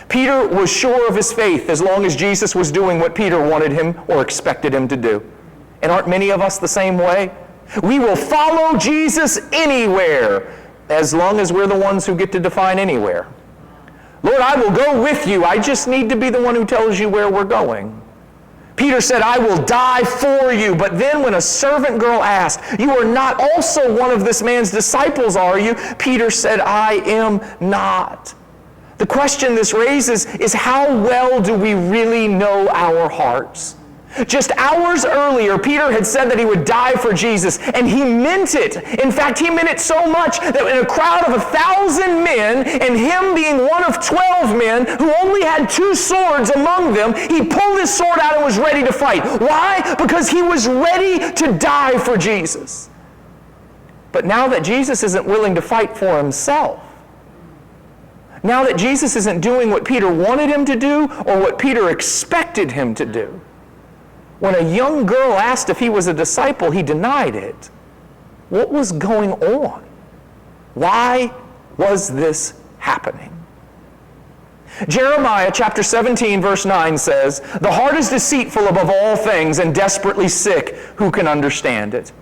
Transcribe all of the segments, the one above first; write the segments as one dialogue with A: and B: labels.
A: Peter was sure of his faith as long as Jesus was doing what Peter wanted him or expected him to do. And aren't many of us the same way? We will follow Jesus anywhere as long as we're the ones who get to define anywhere. Lord, I will go with you. I just need to be the one who tells you where we're going. Peter said, I will die for you. But then when a servant girl asked, you are not also one of this man's disciples, are you? Peter said, I am not. The question this raises is, how well do we really know our hearts? Just hours earlier, Peter had said that he would die for Jesus, and he meant it. In fact, he meant it so much that in a crowd of 1,000 men, and him being one of 12 men who only had 2 swords among them, he pulled his sword out and was ready to fight. Why? Because he was ready to die for Jesus. But now that Jesus isn't willing to fight for himself, now that Jesus isn't doing what Peter wanted him to do or what Peter expected him to do, when a young girl asked if he was a disciple, he denied it. What was going on? Why was this happening? Jeremiah chapter 17 verse 9 says, the heart is deceitful above all things and desperately sick. Who can understand it?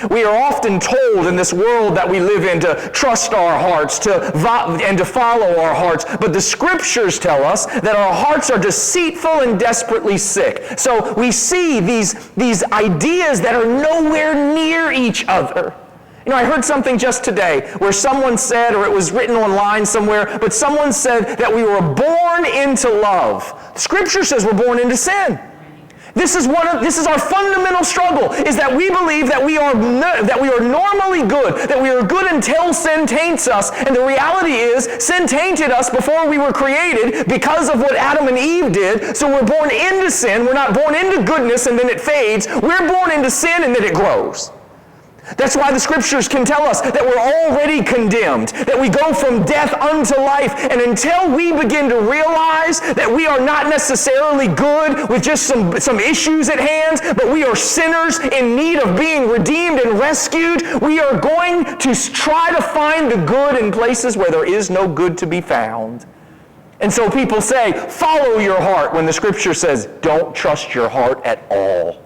A: We are often told in this world that we live in to trust our hearts and to follow our hearts. But the scriptures tell us that our hearts are deceitful and desperately sick. So we see these ideas that are nowhere near each other. You know, I heard something just today where someone said, or it was written online somewhere, but someone said that we were born into love. Scripture says we're born into sin. This is our fundamental struggle, is that we believe that we are normally good, that we are good until sin taints us. And the reality is, sin tainted us before we were created because of what Adam and Eve did. So we're born into sin. We're not born into goodness and then it fades. We're born into sin and then it grows. That's why the scriptures can tell us that we're already condemned, that we go from death unto life, and until we begin to realize that we are not necessarily good with just some issues at hand, but we are sinners in need of being redeemed and rescued, we are going to try to find the good in places where there is no good to be found. And so people say, follow your heart, when the scripture says, don't trust your heart at all.